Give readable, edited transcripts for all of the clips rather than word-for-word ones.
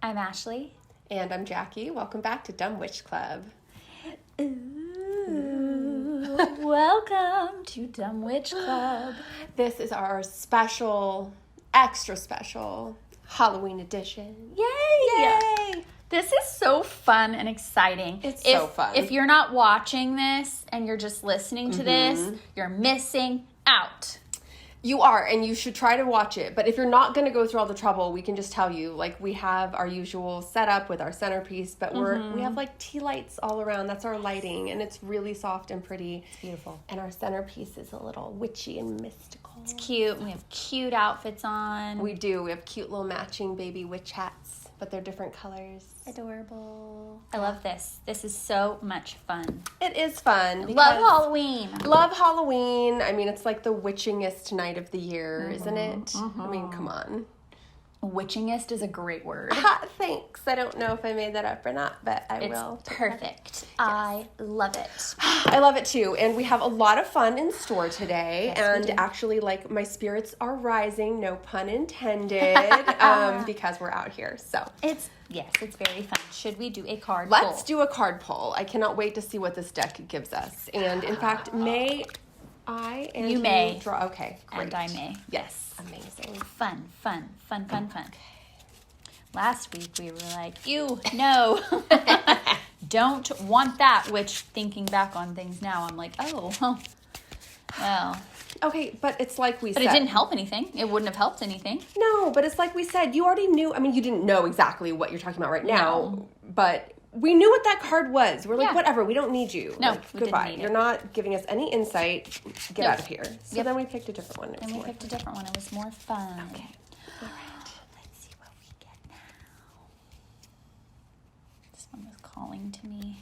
I'm Ashley. And I'm Jackie. Welcome back to Dumb Witch Club. Ooh, welcome to Dumb Witch Club. This is our special, extra special Halloween edition. Yay! This is so fun and exciting. It's so fun. If you're not watching this and you're just listening to this, you're missing out. You are, and you should try to watch it. But if you're not going to go through all the trouble, we can just tell you, like, we have our usual setup with our centerpiece, but we have, like, tea lights all around. That's our lighting, and it's really soft and pretty. It's beautiful. And our centerpiece is a little witchy and mystical. It's cute. We have cute outfits on. We do. We have cute little matching baby witch hats, but they're different colors. Adorable. I love this. This is so much fun. It is fun. Love Halloween. Love Halloween. I mean, it's like the witchingest night of the year, isn't it? I mean, come on. Witchingest is a great word. Thanks. I don't know if I made that up or not, but I will. Perfect. Yes. I love it. I love it too. And we have a lot of fun in store today. Yes, and actually, like, my spirits are rising, no pun intended, because we're out here. So it's very fun. Should we do a card pull? Let's do a card pull. I cannot wait to see what this deck gives us. And in fact, may I and you may draw? Okay, great. And I may. Yes. Amazing. Fun. Last week we were like, ew, no. Don't want that, which thinking back on things now, I'm like, oh, well. Okay, but it's like we said. But it didn't help anything. It wouldn't have helped anything. No, but it's like we said. You already knew. I mean, you didn't know exactly what you're talking about right now, but we knew what that card was. We're like, whatever, we don't need you. No, like, we goodbye. Didn't need You're not giving us any insight. Get out of here. So then we picked a different one. And we picked a different one. It was more fun. Okay. All right. Let's see what we get now. This one was calling to me.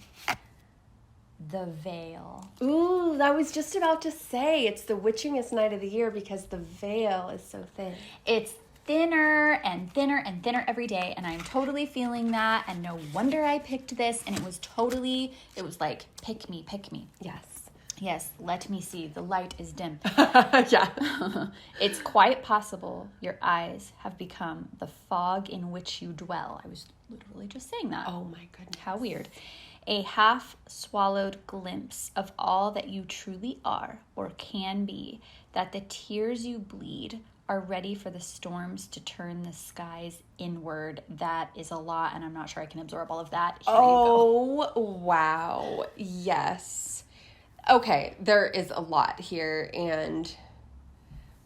The veil. Ooh, I was just about to say it's the witchingest night of the year because the veil is so thin. It's thinner and thinner and thinner every day, and I'm totally feeling that, and no wonder I picked this, and it was like, pick me. Yes, let me see. The light is dim. Yeah. It's quite possible your eyes have become the fog in which you dwell. I was literally just saying that. Oh my goodness. How weird. A half-swallowed glimpse of all that you truly are or can be, that the tears you bleed are ready for the storms to turn the skies inward. That is a lot, and I'm not sure I can absorb all of that. Here you go. Wow. Yes. Okay, there is a lot here, and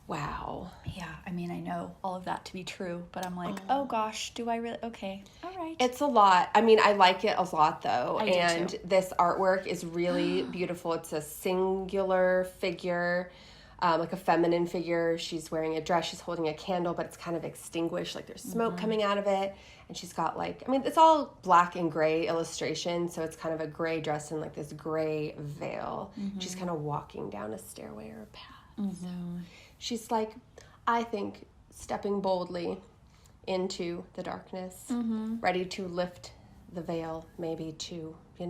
wow. Yeah, I mean, I know all of that to be true, but I'm like, oh gosh, do I really? Okay, all right. It's a lot. I mean, I like it a lot, though, I do too. This artwork is really beautiful. It's a singular figure. Like a feminine figure. She's wearing a dress. She's holding a candle, but it's kind of extinguished. Like there's smoke coming out of it. And she's got it's all black and gray illustration. So it's kind of a gray dress and like this gray veil. She's kind of walking down a stairway or a path. So she's like, I think, stepping boldly into the darkness, ready to lift the veil, maybe to, I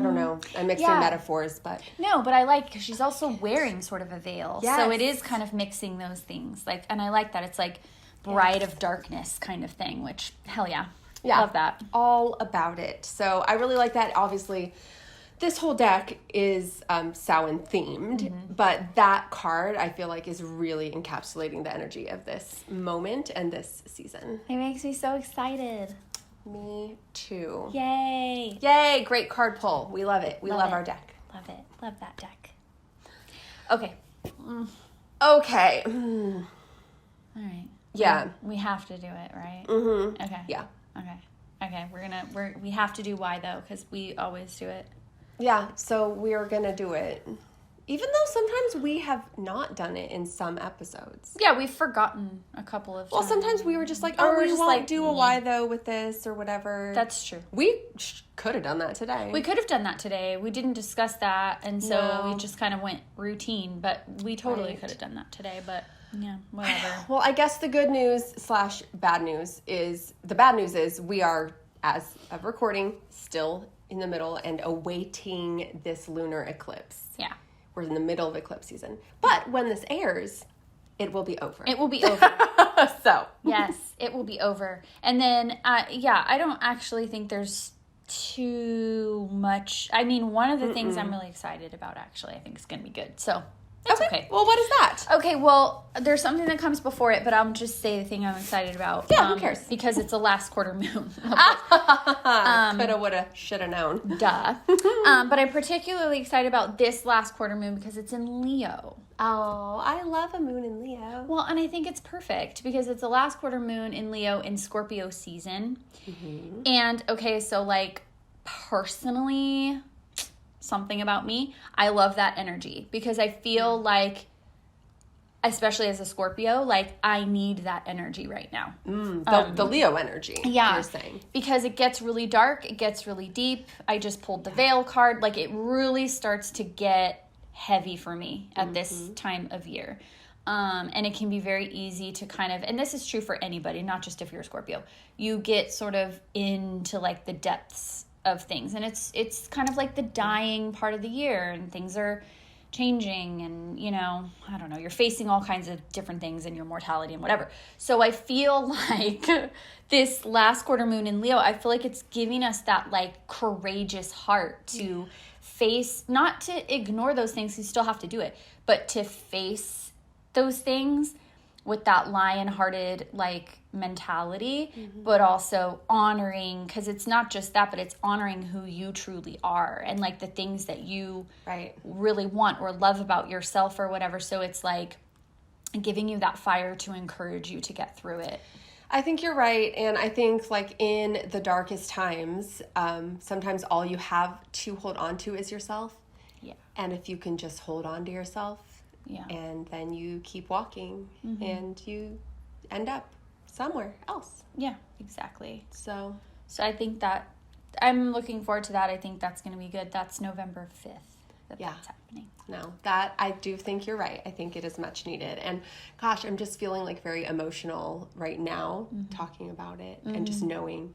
don't know. I'm mixing metaphors, but. No, but I like, because she's also wearing sort of a veil. Yes. So it is kind of mixing those things. And I like that. It's like bride of darkness kind of thing, which, hell yeah. Love that. All about it. So I really like that. Obviously, this whole deck is Samhain themed, but that card, I feel like, is really encapsulating the energy of this moment and this season. It makes me so excited. Me too. Yay. Yay. Great card pull. We love it. We love our deck. Love it. Love that deck. Okay. Okay. All right. Yeah. We have to do it, right? Mm-hmm. Okay. Yeah. Okay. We have to do why though, because we always do it. Yeah. So we are going to do it. Even though sometimes we have not done it in some episodes. Yeah, we've forgotten a couple of times. Well, sometimes we were just like, we won't do a why though with this or whatever. That's true. We could have done that today. We could have done that today. We didn't discuss that, and so we just kind of went routine, but we totally could have done that today, but yeah, whatever. Well, I guess the good news / bad news is, the bad news is we are, as of recording, still in the middle and awaiting this lunar eclipse. Yeah. We're in the middle of eclipse season. But when this airs, it will be over. It will be over. So. Yes, it will be over. And then, I don't actually think there's too much. I mean, one of the things I'm really excited about, actually, I think is going to be good. So, that's okay. Well, what is that? Okay, well, there's something that comes before it, but I'll just say the thing I'm excited about. Yeah, who cares? Because it's a last quarter moon. Coulda, woulda, shoulda known. Duh. But I'm particularly excited about this last quarter moon because it's in Leo. Oh, I love a moon in Leo. Well, and I think it's perfect because it's the last quarter moon in Leo in Scorpio season. And, okay, so, like, personally, something about me, I love that energy because I feel like, especially as a Scorpio, like, I need that energy right now. The Leo energy, yeah, you're saying. Because it gets really dark, it gets really deep. I just pulled the veil card. Like, it really starts to get heavy for me at this time of year. And it can be very easy to kind of, and this is true for anybody, not just if you're a Scorpio, you get sort of into like the depths of things. And it's kind of like the dying part of the year and things are changing and, you know, I don't know, you're facing all kinds of different things in your mortality and whatever. So I feel like this last quarter moon in Leo, I feel like it's giving us that like courageous heart to face, not to ignore those things, you still have to do it, but to face those things with that lion-hearted like mentality, but also honoring, because it's not just that, but it's honoring who you truly are and like the things that you really want or love about yourself or whatever. So it's like giving you that fire to encourage you to get through it. I think you're right. And I think like in the darkest times, sometimes all you have to hold on to is yourself. Yeah. And if you can just hold on to yourself, and then you keep walking and you end up somewhere else. Yeah, exactly. So I think that I'm looking forward to that. I think that's going to be good. That's November 5th that's happening. No, that I do think you're right. I think it is much needed. And gosh, I'm just feeling like very emotional right now talking about it and just knowing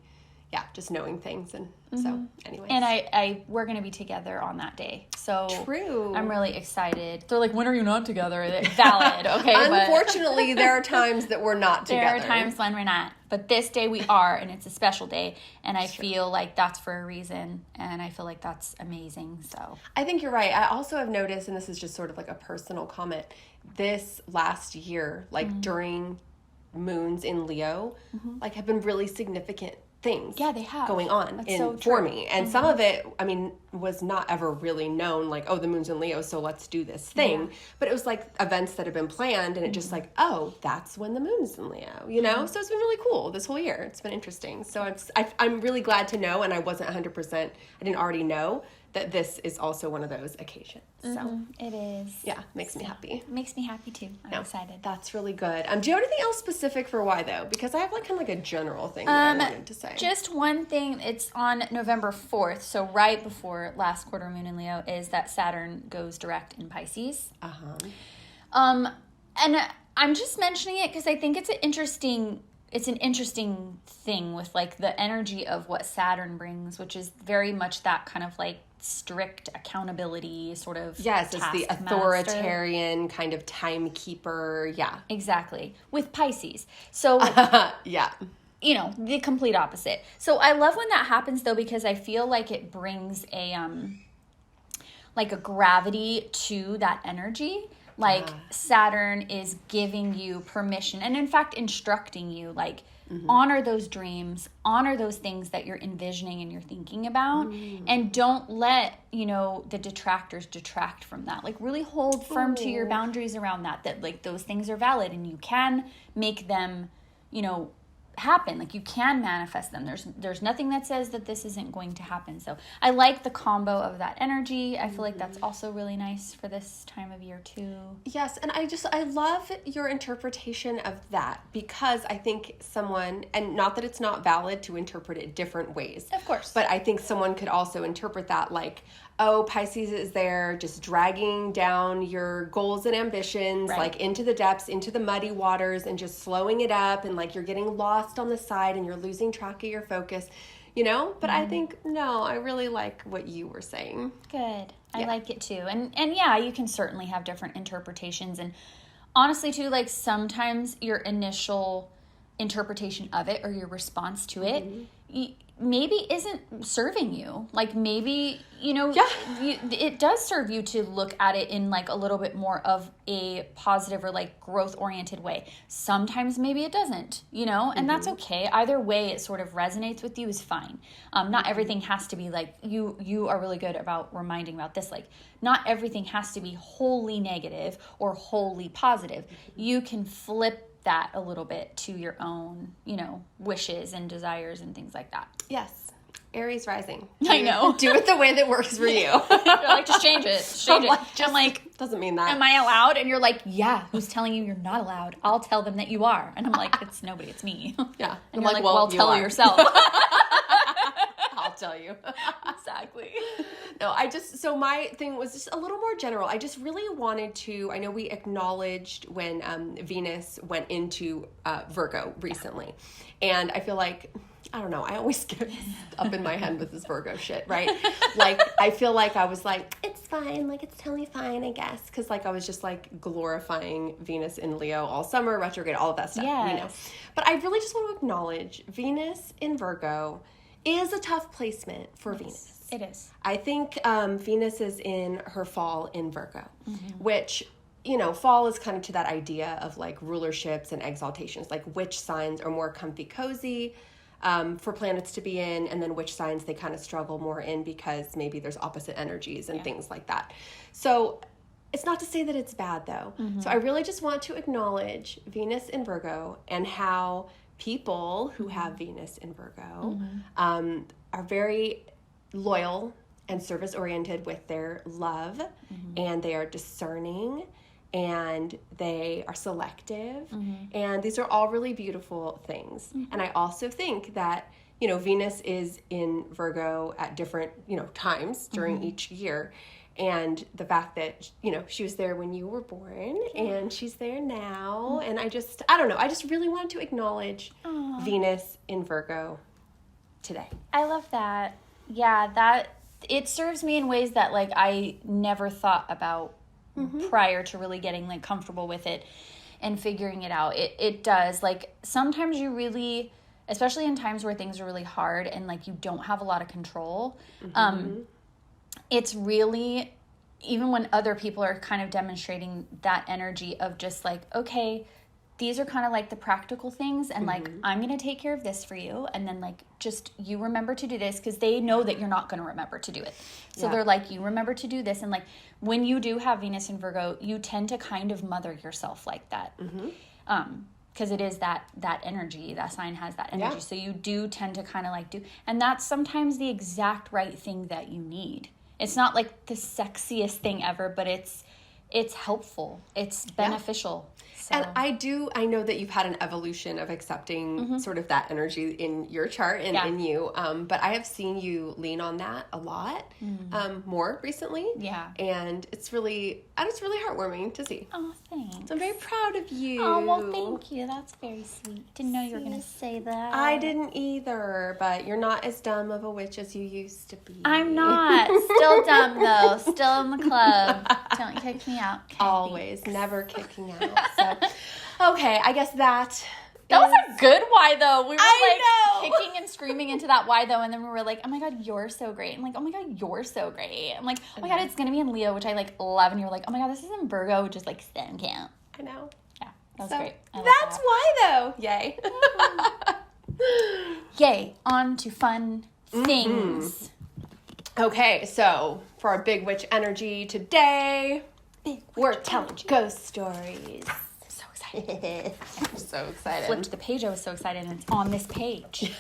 things. And so anyways. And we're going to be together on that day. So true. I'm really excited. They're like, when are you not together? Valid. Okay. Unfortunately, there are times that we're not together. There are times when we're not. But this day we are, and it's a special day. And I feel like that's for a reason. And I feel like that's amazing. So I think you're right. I also have noticed, and this is just sort of like a personal comment, this last year, like during moons in Leo, like have been really significant things they have going on for me. And some of it, I mean, was not ever really known, like, oh, the moon's in Leo, so let's do this thing. But it was like events that have been planned, and it just like, oh, that's when the moon's in Leo, you know? So it's been really cool this whole year. It's been interesting. So I'm really glad to know, and I wasn't 100%, I didn't already know that this is also one of those occasions. So it is. Yeah, makes me happy. Makes me happy too. I'm excited. That's really good. Do you have anything else specific for why though? Because I have like kind of like a general thing that I wanted to say. Just one thing. It's on November 4th, so right before last quarter moon in Leo, is that Saturn goes direct in Pisces. And I'm just mentioning it because I think it's an interesting thing with like the energy of what Saturn brings, which is very much that kind of like strict accountability sort of it's the authoritarian kind of timekeeper. Yeah, exactly, with Pisces. So you know, the complete opposite. So I love when that happens though, because I feel like it brings a like a gravity to that energy. Like Saturn is giving you permission and in fact instructing you, like, honor those dreams, honor those things that you're envisioning and you're thinking about, and don't let, you know, the detractors detract from that. Like, really hold firm to your boundaries around that like those things are valid and you can make them, you know, happen. Like, you can manifest them. There's nothing that says that this isn't going to happen. So I like the combo of that energy. I feel like that's also really nice for this time of year too. Yes, and I love your interpretation of that, because I think someone, and not that it's not valid to interpret it different ways, of course, but I think someone could also interpret that like, oh, Pisces is there just dragging down your goals and ambitions, like into the depths, into the muddy waters, and just slowing it up, and like you're getting lost on the side and you're losing track of your focus, you know? But I think, no, I really like what you were saying. Good. I like it too. And yeah, you can certainly have different interpretations, and honestly too, like sometimes your initial interpretation of it or your response to it maybe isn't serving you. Like maybe, it does serve you to look at it in like a little bit more of a positive or like growth oriented way. Sometimes maybe it doesn't, and that's okay. Either way it sort of resonates with you is fine. Not everything has to be like, you are really good about reminding about this. Like not everything has to be wholly negative or wholly positive. You can flip that a little bit to your own, wishes and desires and things like that. Yes. Aries rising. I know. Do it the way that works for you. You're like, just change it. Just change it. I'm like, doesn't mean that. Am I allowed? And you're like, yeah. Who's telling you you're not allowed? I'll tell them that you are. And I'm like, it's nobody. It's me. Yeah. And you're like, well, tell yourself. I'll tell you. Exactly. No, so my thing was just a little more general. I just really wanted to, I know we acknowledged when Venus went into Virgo recently. And I feel like, I don't know, I always get up in my head with this Virgo shit, right? Like, I feel like I was like, it's fine, like, it's totally fine, I guess. Because, like, I was just, like, glorifying Venus in Leo all summer, retrograde, all of that stuff, Yes. But I really just want to acknowledge Venus in Virgo is a tough placement for Venus. It is. I think Venus is in her fall in Virgo, which, fall is kind of to that idea of like rulerships and exaltations, like which signs are more comfy cozy for planets to be in, and then which signs they kind of struggle more in because maybe there's opposite energies and things like that. So it's not to say that it's bad though. So I really just want to acknowledge Venus in Virgo and how people who have Venus in Virgo are very loyal and service oriented with their love, and they are discerning, and they are selective, and these are all really beautiful things. And I also think that Venus is in Virgo at different times during each year, and the fact that she was there when you were born and she's there now, and I don't know, I just really wanted to acknowledge Venus in Virgo today. I love that. Yeah, that it serves me in ways that like I never thought about prior to really getting like comfortable with it and figuring it out. It does. Like sometimes you really, especially in times where things are really hard and like you don't have a lot of control, it's really, even when other people are kind of demonstrating that energy of just like, okay, these are kind of like the practical things, and like, I'm going to take care of this for you. And then like, just you remember to do this, because they know that you're not going to remember to do it. So they're like, you remember to do this. And like, when you do have Venus in Virgo, you tend to kind of mother yourself like that. Because it is that energy, that sign has that energy. Yeah. So you do tend to kind of like do, and that's sometimes the exact right thing that you need. It's not like the sexiest thing ever, but it's helpful. It's beneficial. So. And I know that you've had an evolution of accepting sort of that energy in your chart and in you. But I have seen you lean on that a lot more recently. Yeah. And it's really heartwarming to see. Oh, thanks. So I'm very proud of you. Oh, well, thank you. That's very sweet. Didn't know you were going to say that. I didn't either, but you're not as dumb of a witch as you used to be. I'm not. Still dumb, though. Still in the club. Don't kick me out. Okay, always. Thanks. Never kicking out. So, okay, I guess that was a good why, though. We were kicking and screaming into that why, though, and then we were like, oh my God, you're so great. I'm like, oh my God, you're so great. I'm like, oh my God, it's going to be in Leo, which I love, and you're like, oh my God, this is in Virgo, which is so cute. I know. Yeah, that was great. That's why, though. Yay. Yay. On to fun things. Okay, so for our Big Witch energy today, we're telling ghost stories. I'm so excited. Flipped the page. I was so excited, and it's on this page.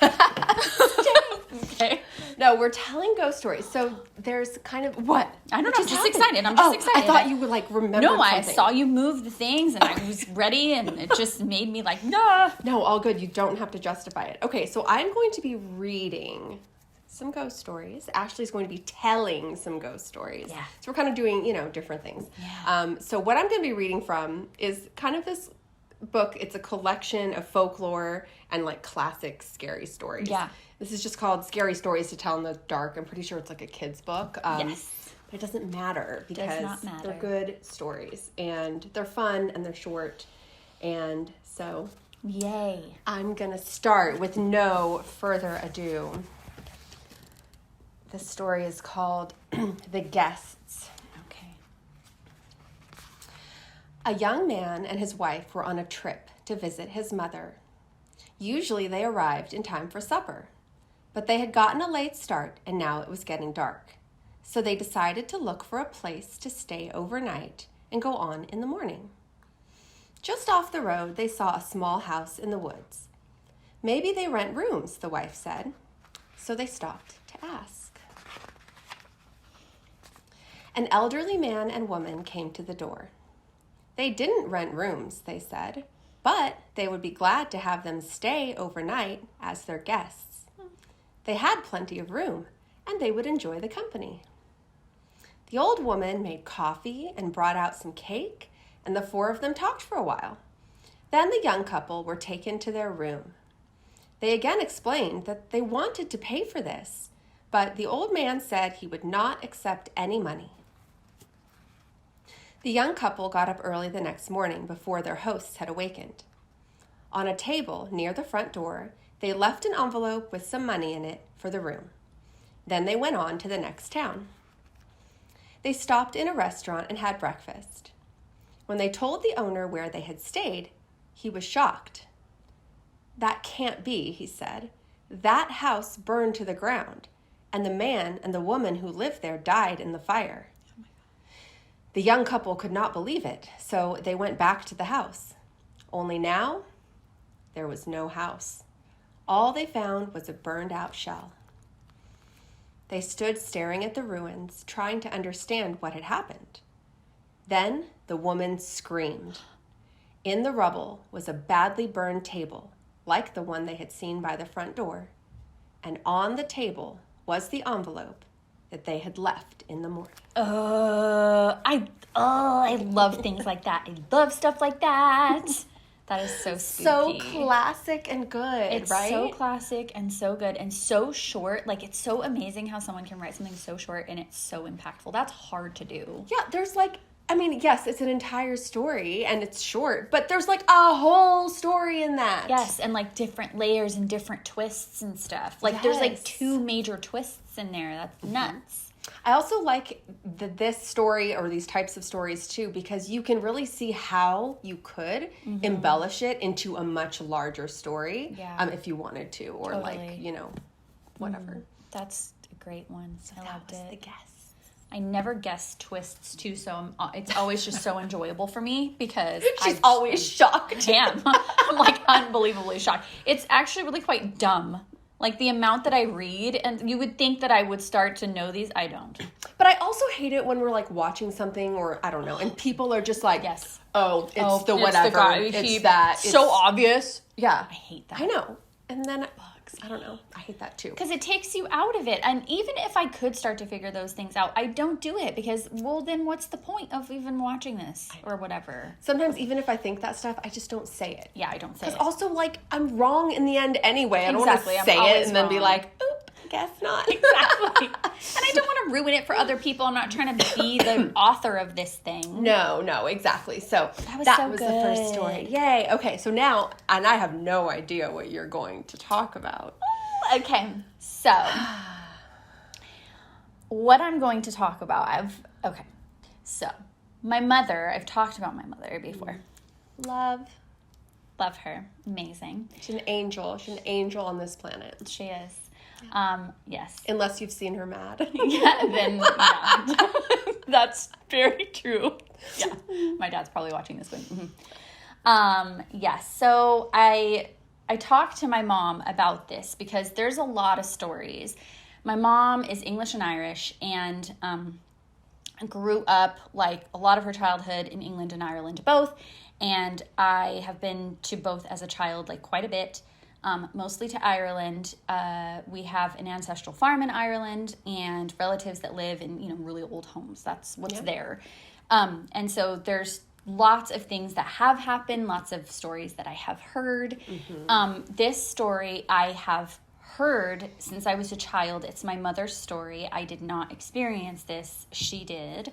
Okay. No, we're telling ghost stories. So there's kind of what? I don't know. I'm just excited. I thought you would remember. No, something. I saw you move the things, and I was ready, and it just made me nah. No, all good. You don't have to justify it. Okay, so I'm going to be reading some ghost stories. Ashley's going to be telling some ghost stories. Yeah. So we're kind of doing, different things. Yeah. So what I'm going to be reading from is kind of this book. It's a collection of folklore and classic scary stories. Yeah. This is just called Scary Stories to Tell in the Dark. I'm pretty sure it's a kid's book. Yes. But it doesn't matter because not matter. they're good stories and they're fun and they're short. And so Yay. I'm going to start with no further ado. The story is called The Guests. Okay. A young man and his wife were on a trip to visit his mother. Usually they arrived in time for supper, but they had gotten a late start and now it was getting dark. So they decided to look for a place to stay overnight and go on in the morning. Just off the road, they saw a small house in the woods. Maybe they rent rooms, the wife said. So they stopped to ask. An elderly man and woman came to the door. They didn't rent rooms, they said, but they would be glad to have them stay overnight as their guests. They had plenty of room, and they would enjoy the company. The old woman made coffee and brought out some cake, and the four of them talked for a while. Then the young couple were taken to their room. They again explained that they wanted to pay for this, but the old man said he would not accept any money. The young couple got up early the next morning before their hosts had awakened. On a table near the front door, they left an envelope with some money in it for the room. Then they went on to the next town. They stopped in a restaurant and had breakfast. When they told the owner where they had stayed, he was shocked. "That can't be," he said. "That house burned to the ground, and the man and the woman who lived there died in the fire." The young couple could not believe it, so they went back to the house. Only now, there was no house. All they found was a burned-out shell. They stood staring at the ruins, trying to understand what had happened. Then the woman screamed. In the rubble was a badly burned table, like the one they had seen by the front door, and on the table was the envelope that they had left in the morning. I love things like that. I love stuff like that. That is so spooky. So classic and good, It's right? so classic and so good and so short. Like, it's so amazing how someone can write something so short and it's so impactful. That's hard to do. Yeah, there's yes, it's an entire story and it's short, but there's like a whole story in that. Yes, and like different layers and different twists and stuff. Like, there's like Yes. 2 major twists in there. That's nuts. I also like this story or these types of stories too because you can really see how you could embellish it into a much larger story if you wanted to or Totally. whatever. That's a great one. I loved it. The guess. I never guess twists too, so it's always just so enjoyable for me because She's always shocked. Damn. I'm like unbelievably shocked. It's actually really quite dumb. Like the amount that I read, and you would think that I would start to know these. I don't. But I also hate it when we're like watching something or I don't know, and people are just like, Yes. oh, it's the it's whatever. the guy. It's that. So It's, obvious. yeah. I hate that. I know. And then, I don't know. I hate that too. Because it takes you out of it. And even if I could start to figure those things out, I don't do it because, well, then what's the point of even watching this or whatever? Sometimes even if I think that stuff, I just don't say it. Yeah, I don't say it. Because also, like, I'm wrong in the end anyway. I don't Exactly. want I'm to say it always and then be wrong. like, oop, guess not. Exactly. And I don't want to ruin it for other people. I'm not trying to be the author of this thing. No, exactly. So That was was the so first good. story. Yay. Okay, so now, and I have no idea what you're going to talk about. Okay, so what I'm going to talk about, so my mother, I've talked about my mother before. Love. Love her. Amazing. She's an angel. She's an angel on this planet. She is. Yes. Unless you've seen her mad. Yeah, then, yeah. That's very true. Yeah. My dad's probably watching this one. Yes. So I talked to my mom about this because there's a lot of stories. My mom is English and Irish and grew up like a lot of her childhood in England and Ireland both. And I have been to both as a child, like quite a bit, mostly to Ireland. We have an ancestral farm in Ireland and relatives that live in, really old homes. That's what's there. And so there's lots of things that have happened, lots of stories that I have heard. This story I have heard since I was a child. It's my mother's story. I did not experience this. She did.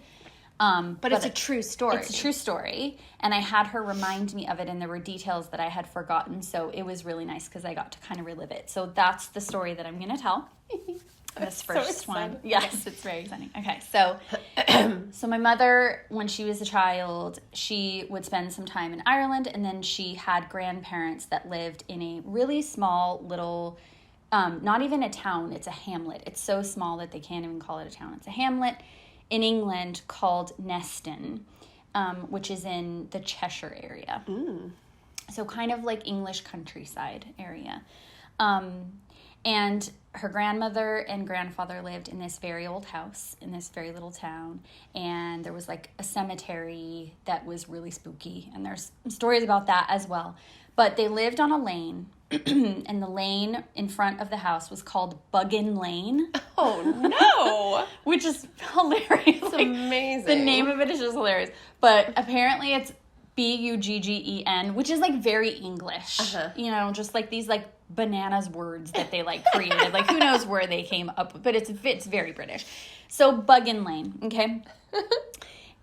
But it's a true story. It's a true story. And I had her remind me of it, and there were details that I had forgotten. So it was really nice because I got to kind of relive it. So that's the story that I'm going to tell. This first one. Yes, it's very exciting. Okay, so my mother, when she was a child, she would spend some time in Ireland, and then she had grandparents that lived in a really small little, not even a town, it's a hamlet. It's so small that they can't even call it a town. It's a hamlet in England called Neston, which is in the Cheshire area. So kind of like English countryside area. And her grandmother and grandfather lived in this very old house in this very little town. And there was like a cemetery that was really spooky. And there's stories about that as well. But they lived on a lane. And the lane in front of the house was called Buggin Lane. Oh, no. Which is hilarious. It's amazing. The name of it is just hilarious. But apparently it's Buggen, which is like very English. You know, just like these like bananas words that they like created. Like who knows where they came up with, but it's very British. So Buggin Lane, okay?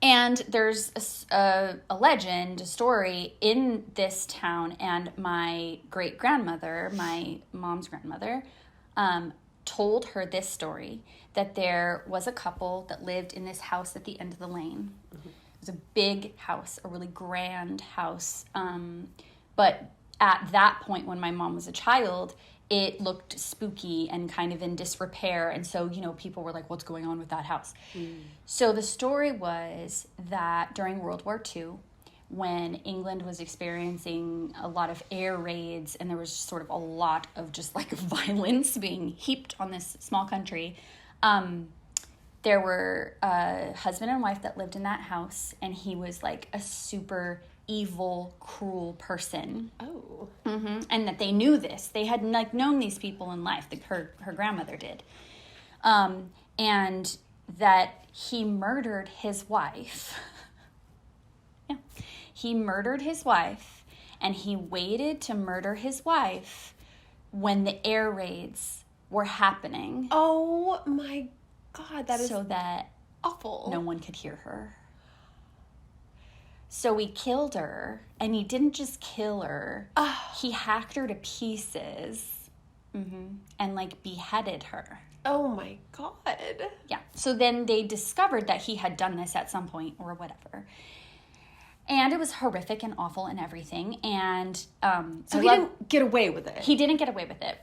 And there's a legend, a story in this town, and my great-grandmother, my mom's grandmother, told her this story, that there was a couple that lived in this house at the end of the lane. It was a big house, a really grand house, but at that point when my mom was a child, it looked spooky and kind of in disrepair. And so, you know, people were like, what's going on with that house? So the story was that during World War II, when England was experiencing a lot of air raids and there was sort of a lot of just like violence being heaped on this small country, there were a husband and wife that lived in that house, and he was like a super evil, cruel person. Oh. And that they knew this. They had like known these people in life. Her grandmother did. And that he murdered his wife. Yeah. He murdered his wife, and he waited to murder his wife when the air raids were happening. Oh my God, that is so that awful. No one could hear her. So he killed her, and he didn't just kill her. He hacked her to pieces and, like, beheaded her. Oh, my God. Yeah. So then they discovered that he had done this at some point or whatever. And it was horrific and awful and everything. And so he didn't get away with it. He didn't get away with it.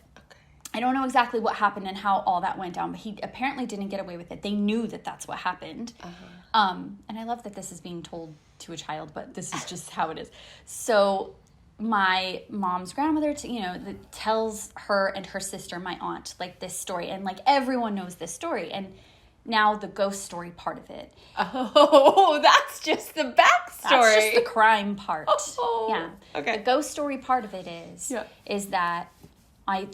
I don't know exactly what happened and how all that went down, but he apparently didn't get away with it. They knew that that's what happened. And I love that this is being told to a child, but this is just how it is. So my mom's grandmother, tells her and her sister, my aunt, like this story. And like everyone knows this story. And now the ghost story part of it. Oh, that's just the backstory. That's just the crime part. Oh, yeah. Okay. The ghost story part of it is that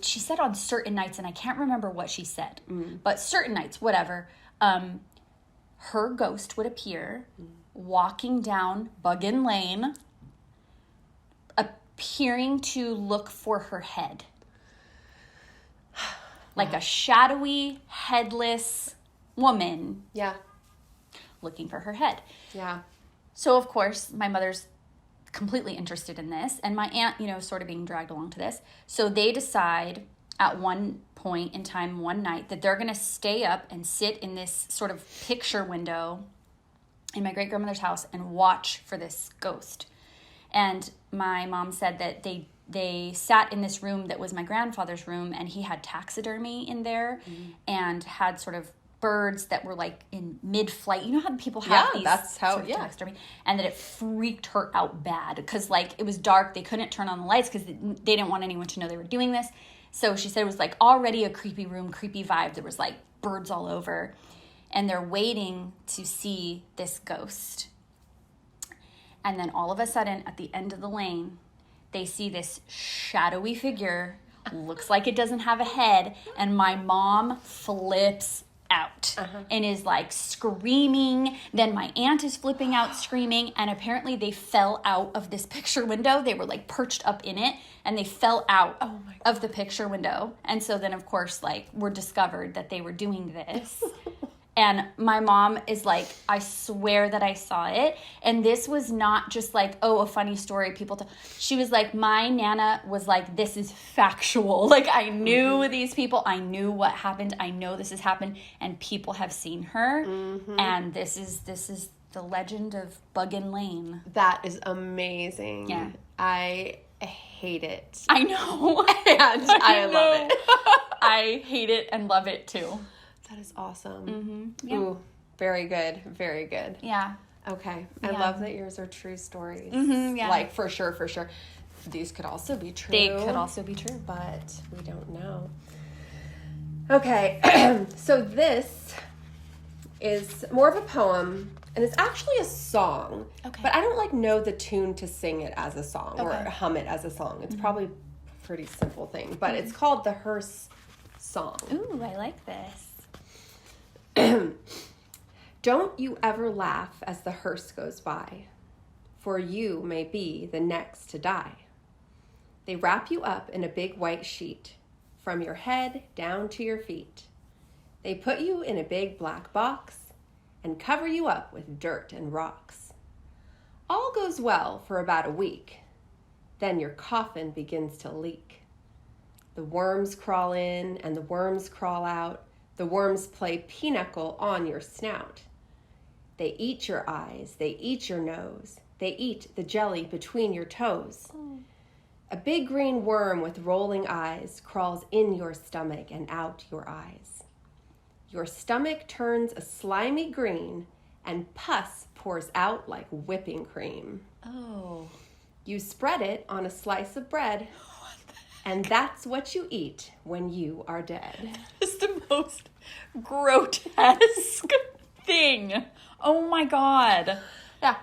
she said on certain nights, and I can't remember what she said, but certain nights, whatever, her ghost would appear walking down Buggin Lane, appearing to look for her head. Like a shadowy, headless woman. Yeah. Looking for her head. Yeah. So, of course, my mother's completely interested in this, and my aunt, sort of being dragged along to this. So they decide at one point in time, one night, that they're going to stay up and sit in this sort of picture window in my great-grandmother's house and watch for this ghost. And my mom said that they sat in this room that was my grandfather's room, and he had taxidermy in there and had sort of birds that were like in mid-flight. You know how people have these that's how, sort of taxidermy? And that it freaked her out bad because like it was dark. They couldn't turn on the lights because they didn't want anyone to know they were doing this. So she said it was like already a creepy room, creepy vibe. There was like birds all over. And they're waiting to see this ghost. And then all of a sudden, at the end of the lane, they see this shadowy figure. Looks like it doesn't have a head. And my mom flips out and is like screaming. Then my aunt is flipping out screaming, and apparently they fell out of this picture window. They were like perched up in it and they fell out of the picture window. And so then of course like were discovered that they were doing this. And my mom is like, I swear that I saw it. And this was not just like, oh, a funny story. She was like, my Nana was like, this is factual. Like, I knew these people. I knew what happened. I know this has happened. And people have seen her. And this is the legend of Buggin Lane. That is amazing. Yeah. I hate it. I know. And I love it. I hate it and love it too. That is awesome. Yeah. Ooh, very good. Very good. Yeah. Okay. I love that yours are true stories. Yeah. Like, for sure. These could also be true. They could also be true. But we don't know. Okay. So this is more of a poem, and it's actually a song. Okay. But I don't, like, know the tune to sing it as a song or Okay. hum it as a song. It's probably a pretty simple thing. But it's called the Hearse Song. Ooh, I like this. Don't you ever laugh as the hearse goes by, for you may be the next to die. They wrap you up in a big white sheet, from your head down to your feet. They put you in a big black box and cover you up with dirt and rocks. All goes well for about a week. Then your coffin begins to leak. The worms crawl in and the worms crawl out. The worms play pinochle on your snout. They eat your eyes, they eat your nose, they eat the jelly between your toes. A big green worm with rolling eyes crawls in your stomach and out your eyes. Your stomach turns a slimy green and pus pours out like whipping cream. Oh. You spread it on a slice of bread, and that's what you eat when you are dead. It's the most grotesque thing. Oh my God. Yeah.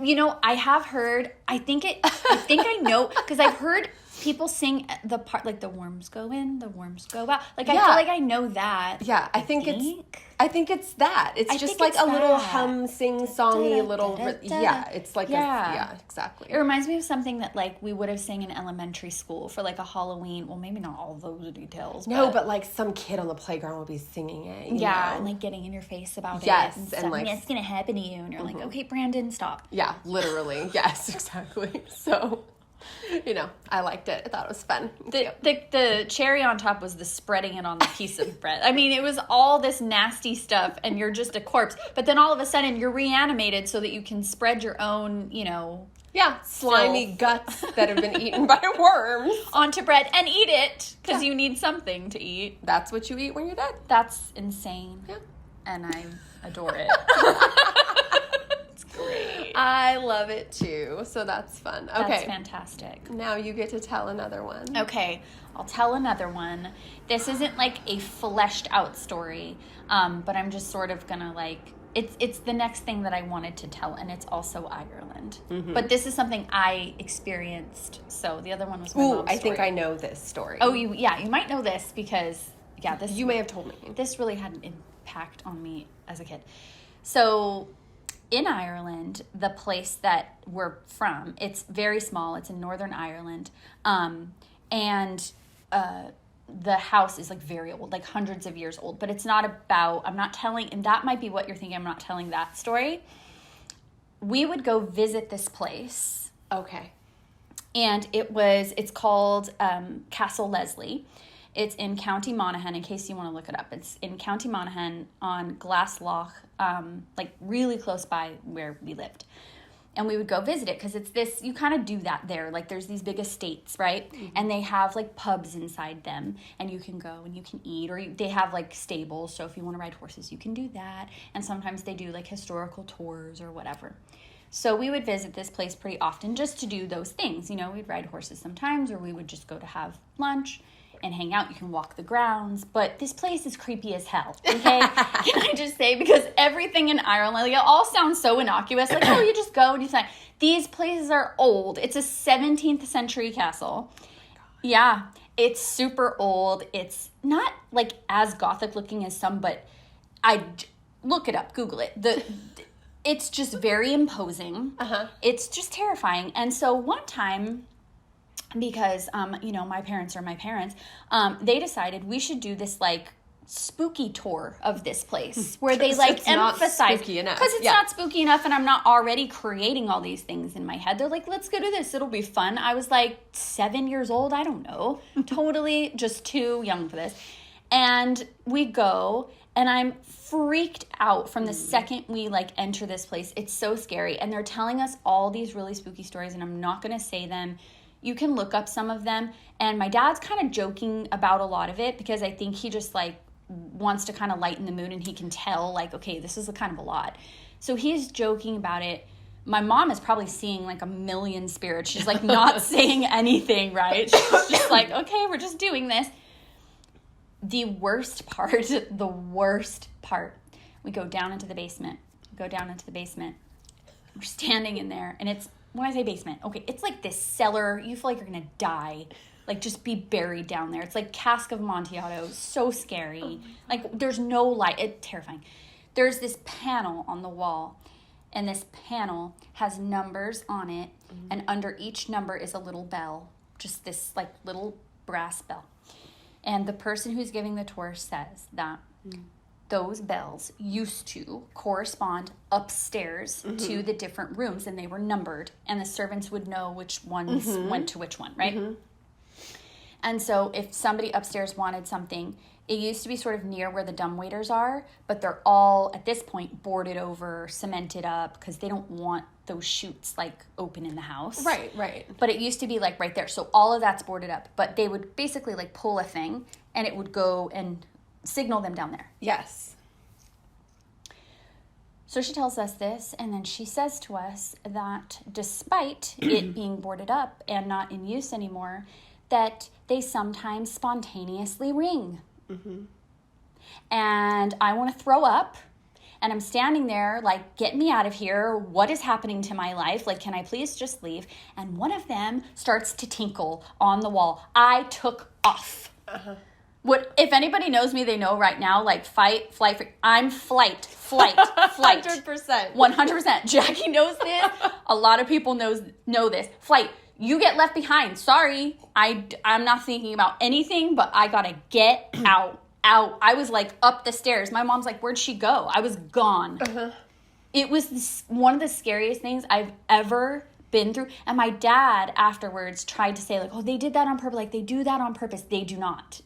You know, I have heard, I think I know, because I've heard people sing the part, like the worms go in, the worms go out. Like, I feel like I know that. Yeah, I think it's that. It's just like a little hum, sing, songy little, yeah, it's like yeah, exactly. It reminds me of something that like we would have sang in elementary school for like a Halloween. Well, maybe not all those details. No, but like some kid on the playground will be singing it. You know? And like getting in your face about it. Yes, and like it's gonna happen to you, and you're like, okay, Brandon, stop. Yeah, literally. Yes, exactly. So, you know, I liked it. I thought it was fun. The cherry on top was the spreading it on the piece of bread. I mean, it was all this nasty stuff, and you're just a corpse. But then all of a sudden, you're reanimated so that you can spread your own, you know... Yeah, slimy guts that have been eaten by worms. Onto bread and eat it, because you need something to eat. That's what you eat when you're dead. That's insane. Yeah. And I adore it. It's great. I love it too. So that's fun. Okay. That's fantastic. Now you get to tell another one. Okay, I'll tell another one. This isn't like a fleshed out story, but I'm just sort of gonna like, it's the next thing that I wanted to tell, and it's also Ireland. Mm-hmm. But this is something I experienced, so the other one was my mom's story. I think I know this story. Oh, you might know this because, this... You may have told me. This really had an impact on me as a kid. So... in Ireland, the place that we're from, it's very small. It's in Northern Ireland. The house is like very old, like hundreds of years old. But it's not about, I'm not telling, and that might be what you're thinking, I'm not telling that story. We would go visit this place. Okay. And it's called Castle Leslie. It's in County Monaghan, in case you want to look it up. It's in County Monaghan on Glasslough, like really close by where we lived. And we would go visit it because it's this, you kind of do that there. Like there's these big estates, right? Mm-hmm. And they have like pubs inside them and you can go and you can eat, or they have like stables. So if you want to ride horses, you can do that. And sometimes they do like historical tours or whatever. So we would visit this place pretty often just to do those things. You know, we'd ride horses sometimes, or we would just go to have lunch and hang out. You can walk the grounds, but this place is creepy as hell, okay? Can I just say, because everything in Ireland, like, it all sounds so innocuous, like, oh, you just go and you say, these places are old. It's a 17th century castle. Yeah, it's super old. It's not, like, as gothic looking as some, but look it up, Google it. It's just very imposing. It's just terrifying. And so one time, because my parents are my parents, they decided we should do this like spooky tour of this place where they like emphasize, because it's not spooky enough, and I'm not already creating all these things in my head. They're like, let's go do this, it'll be fun. I was like 7 years old, I don't know, totally just too young for this. And we go, and I'm freaked out from the second we like enter this place. It's so scary, and they're telling us all these really spooky stories, and I'm not going to say them. You can look up some of them, and my dad's kind of joking about a lot of it because I think he just like wants to kind of lighten the mood, and he can tell like, okay, this is kind of a lot. So he's joking about it. My mom is probably seeing like a million spirits. She's like not saying anything, right? She's just like, okay, we're just doing this. The worst part, we go down into the basement. We're standing in there, and it's, when I say basement, okay, it's like this cellar. You feel like you're going to die. Like, just be buried down there. It's like Cask of Amontillado. So scary. Like, there's no light. It's terrifying. There's this panel on the wall, and this panel has numbers on it, and under each number is a little bell. Just this, like, little brass bell. And the person who's giving the tour says that those bells used to correspond upstairs to the different rooms, and they were numbered, and the servants would know which ones went to which one, right? And so if somebody upstairs wanted something, it used to be sort of near where the dumbwaiters are, but they're all, at this point, boarded over, cemented up, because they don't want those chutes, like, open in the house. Right. But it used to be, like, right there. So all of that's boarded up. But they would basically, like, pull a thing, and it would go and signal them down there. Yes. So she tells us this, and then she says to us that despite it being boarded up and not in use anymore, that they sometimes spontaneously ring. And I want to throw up, and I'm standing there like, get me out of here. What is happening to my life? Like, can I please just leave? And one of them starts to tinkle on the wall. I took off. What, if anybody knows me, they know right now, like, fight, flight, I'm flight. 100%. 100%. Jackie knows this. A lot of people know this. Flight. You get left behind. Sorry. I'm not thinking about anything, but I gotta get out. I was like up the stairs. My mom's like, where'd she go? I was gone. It was one of the scariest things I've ever been through. And my dad afterwards tried to say like, oh, they did that on purpose. Like, they do that on purpose. They do not.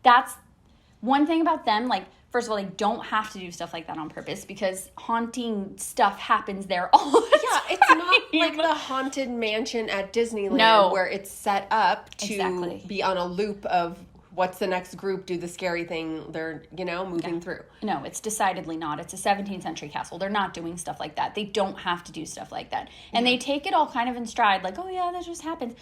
That's one thing about them. Like, first of all, they don't have to do stuff like that on purpose because haunting stuff happens there all the time. Yeah, it's not like the Haunted Mansion at Disneyland where it's set up to be on a loop of what's the next group do the scary thing they're, moving through. No, it's decidedly not. It's a 17th century castle. They're not doing stuff like that. They don't have to do stuff like that. And they take it all kind of in stride, like, oh yeah, that just happens.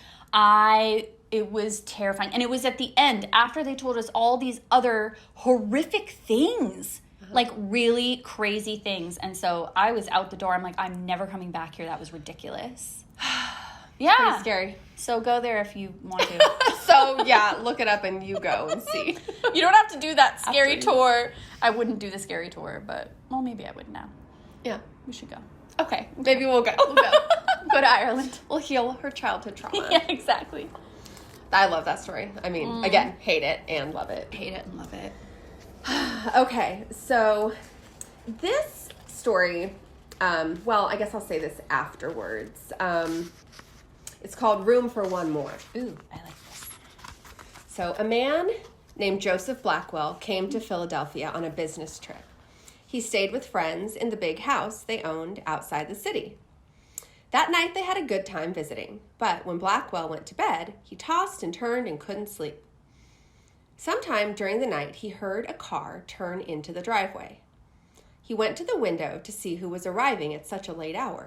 It was terrifying. And it was at the end, after they told us all these other horrific things, like really crazy things. And so I was out the door. I'm like, I'm never coming back here. That was ridiculous. Yeah. Pretty scary. So go there if you want to. So, yeah, look it up and you go and see. You don't have to do that scary tour. I wouldn't do the scary tour, but, well, maybe I would now. Yeah. We should go. Okay. Maybe we'll go. Go to Ireland. We'll heal her childhood trauma. Yeah, exactly. I love that story. I mean, again, hate it and love it. Hate it and love it. Okay, so this story, well, I guess I'll say this afterwards. It's called Room for One More. Ooh, I like this. So a man named Joseph Blackwell came to Philadelphia on a business trip. He stayed with friends in the big house they owned outside the city. That night they had a good time visiting, but when Blackwell went to bed, he tossed and turned and couldn't sleep. Sometime during the night, he heard a car turn into the driveway. He went to the window to see who was arriving at such a late hour.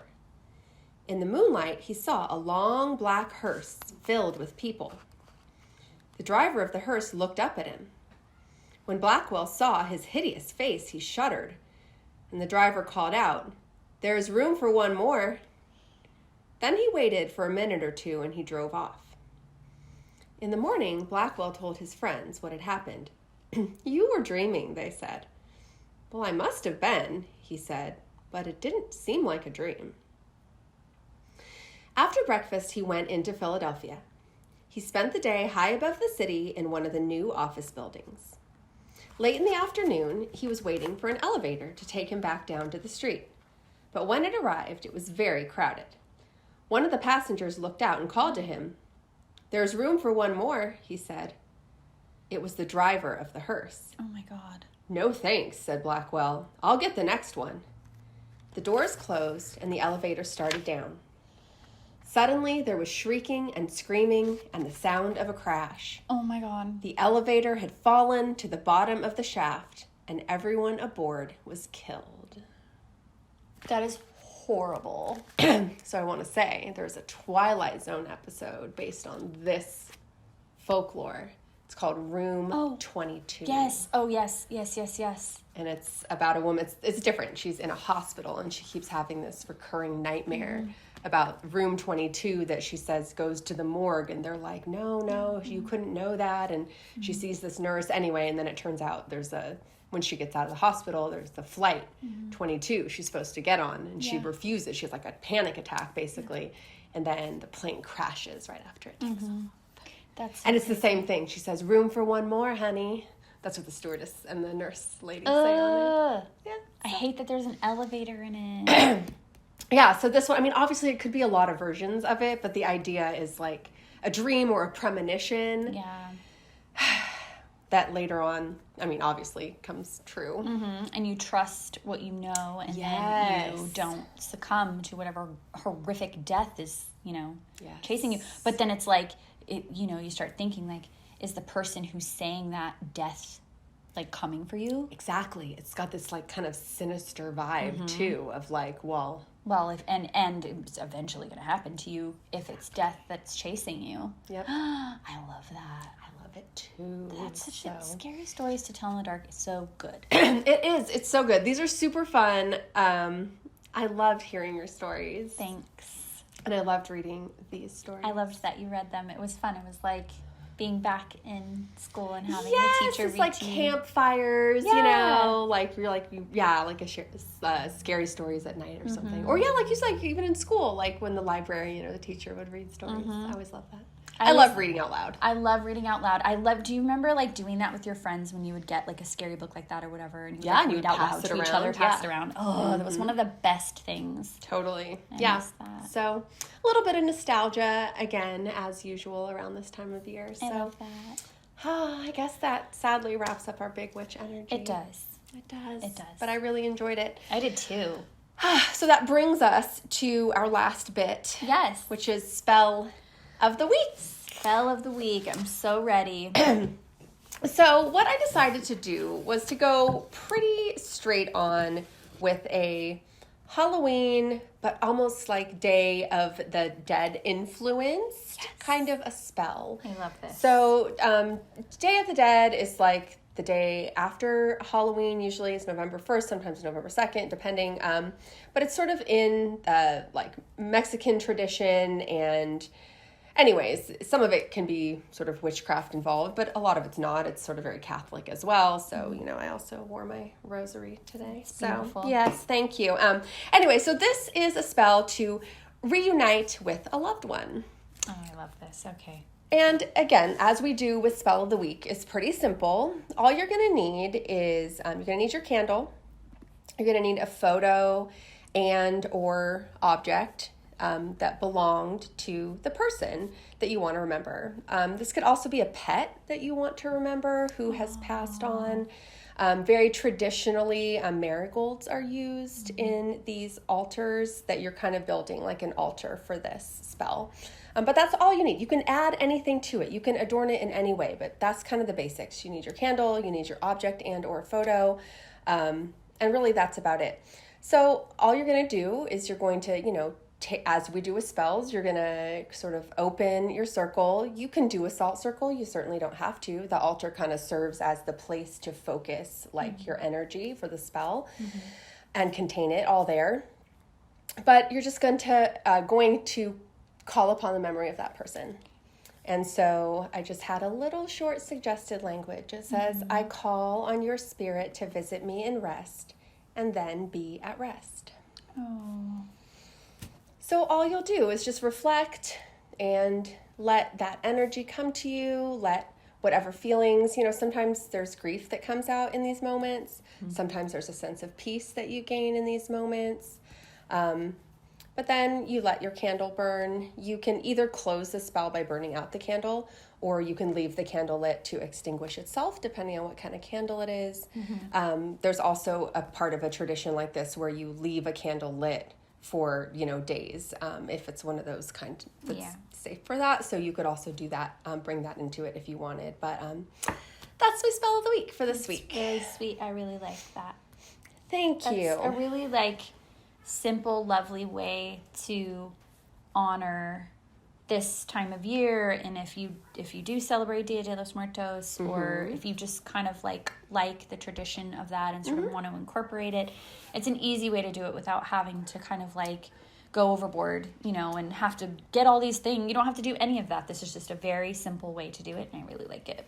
In the moonlight, he saw a long black hearse filled with people. The driver of the hearse looked up at him. When Blackwell saw his hideous face, he shuddered, and the driver called out, "There is room for one more." Then he waited for a minute or two and he drove off. In the morning, Blackwell told his friends what had happened. "You were dreaming," they said. Well, I must have been, he said, but it didn't seem like a dream. After breakfast, he went into Philadelphia. He spent the day high above the city in one of the new office buildings. Late in the afternoon, he was waiting for an elevator to take him back down to the street. But when it arrived, it was very crowded. One of the passengers looked out and called to him. "There's room for one more," he said. It was the driver of the hearse. Oh my God. "No thanks," said Blackwell. "I'll get the next one." The doors closed and the elevator started down. Suddenly, there was shrieking and screaming and the sound of a crash. Oh my God. The elevator had fallen to the bottom of the shaft, and everyone aboard was killed. That is horrible. So I want to say there's a Twilight Zone episode based on this folklore. It's called Room 22. Yes. Oh, yes. And it's about a woman. It's different. She's in a hospital, and she keeps having this recurring nightmare about Room 22 that she says goes to the morgue. And they're like, no, you couldn't know that. And she sees this nurse anyway. And then it turns out when she gets out of the hospital, there's the flight 22 she's supposed to get on. And she refuses. She has like a panic attack, basically. And then the plane crashes right after it takes off. And it's the same thing. She says, "Room for one more, honey." That's what the stewardess and the nurse lady say on it. Yeah. I hate that there's an elevator in it. Yeah, so this one, I mean, obviously it could be a lot of versions of it, but the idea is like a dream or a premonition. Yeah. That later on, I mean, obviously comes true. Mm-hmm. And you trust what you know, and then you don't succumb to whatever horrific death is, chasing you. But then it's like, you start thinking, like, is the person who's saying that death, like, coming for you? Exactly. It's got this, like, kind of sinister vibe, too, of, like, well, if and it's eventually going to happen to you if it's death that's chasing you. Yep. I love that. I love it, too. That's such scary stories to tell in the dark. It's so good. It is. It's so good. These are super fun. I loved hearing your stories. Thanks. And I loved reading these stories. I loved that you read them. It was fun. It was like being back in school and having the teacher read like to you. Campfires, like you're like, like scary stories at night or something. Or like you said, even in school, like when the library, the teacher would read stories. I always love that. I love reading out loud. I love reading out loud. Do you remember like doing that with your friends when you would get like a scary book like that or whatever, and you would read out loud to each other, pass it around? Oh, that was one of the best things. Totally. I miss that. So a little bit of nostalgia again, as usual, around this time of year. So I love that. I guess that sadly wraps up our big witch energy. It does. It does. It does. But I really enjoyed it. I did too. So that brings us to our last bit. Yes. Which is spell of the week. Spell of the week. I'm so ready. So what I decided to do was to go pretty straight on with a Halloween, but almost like Day of the Dead influenced kind of a spell. I love this. So Day of the Dead is like the day after Halloween. Usually it's November 1st, sometimes November 2nd, depending. But it's sort of in like Mexican tradition, and anyways, some of it can be sort of witchcraft involved, but a lot of it's not. It's sort of very Catholic as well. So, I also wore my rosary today. It's beautiful. Yes, thank you. Anyway, so this is a spell to reunite with a loved one. Oh, I love this. Okay. And again, as we do with Spell of the Week, it's pretty simple. All you're going to need is, you're going to need your candle. You're going to need a photo and or object that belonged to the person that you want to remember. This could also be a pet that you want to remember who has passed on. Very traditionally, marigolds are used in these altars that you're kind of building like an altar for this spell. But that's all you need. You can add anything to it. You can adorn it in any way, but that's kind of the basics. You need your candle, you need your object and or photo, and really that's about it. So all you're going to do is you're going to, as we do with spells, you're going to sort of open your circle. You can do a salt circle. You certainly don't have to. The altar kind of serves as the place to focus like your energy for the spell and contain it all there. But you're just going to call upon the memory of that person. And so I just had a little short suggested language. It says, I call on your spirit to visit me in rest and then be at rest. Oh. So all you'll do is just reflect and let that energy come to you, let whatever feelings, sometimes there's grief that comes out in these moments. Sometimes there's a sense of peace that you gain in these moments. But then you let your candle burn. You can either close the spell by burning out the candle, or you can leave the candle lit to extinguish itself, depending on what kind of candle it is. There's also a part of a tradition like this where you leave a candle lit for, days, if it's one of those kind that's safe for that. So you could also do that, bring that into it if you wanted. But that's my spell of the week for this week. Very sweet. I really like that. Thank you. That's a really simple, lovely way to honor this time of year. And if you do celebrate Dia de los Muertos, or if you just kind of like the tradition of that and sort of want to incorporate it, it's an easy way to do it without having to kind of go overboard, and have to get all these things. You don't have to do any of that. This is just a very simple way to do it, and I really like it.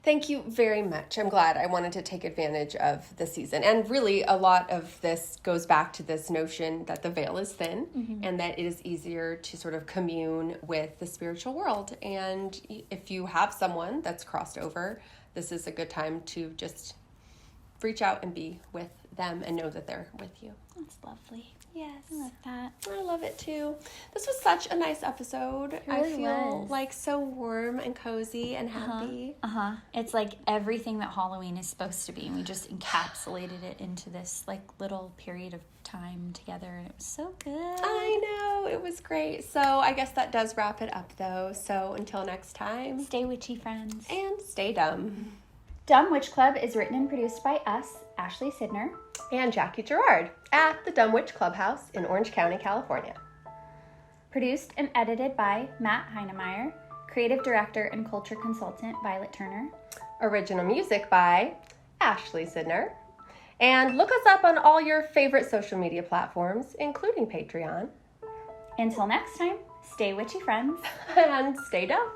Thank you very much. I'm glad. I wanted to take advantage of the season. And really, a lot of this goes back to this notion that the veil is thin and that it is easier to sort of commune with the spiritual world. And if you have someone that's crossed over, this is a good time to just reach out and be with them and know that they're with you. That's lovely. Yes. I love that. I love it too. This was such a nice episode. It really I feel was. So warm and cozy and happy. It's like everything that Halloween is supposed to be, and we just encapsulated it into this little period of time together, and it was so good. I know, it was great. So I guess that does wrap it up though. So until next time, Stay witchy, friends. And stay dumb. Dumb Witch Club is written and produced by us, Ashley Sidner and Jackie Gerard at the Dumb Witch Clubhouse in Orange County, California. Produced and edited by Matt Heinemeyer, creative director and culture consultant Violet Turner. Original music by Ashley Sidner. And look us up on all your favorite social media platforms, including Patreon. Until next time, stay witchy, friends. And stay dumb.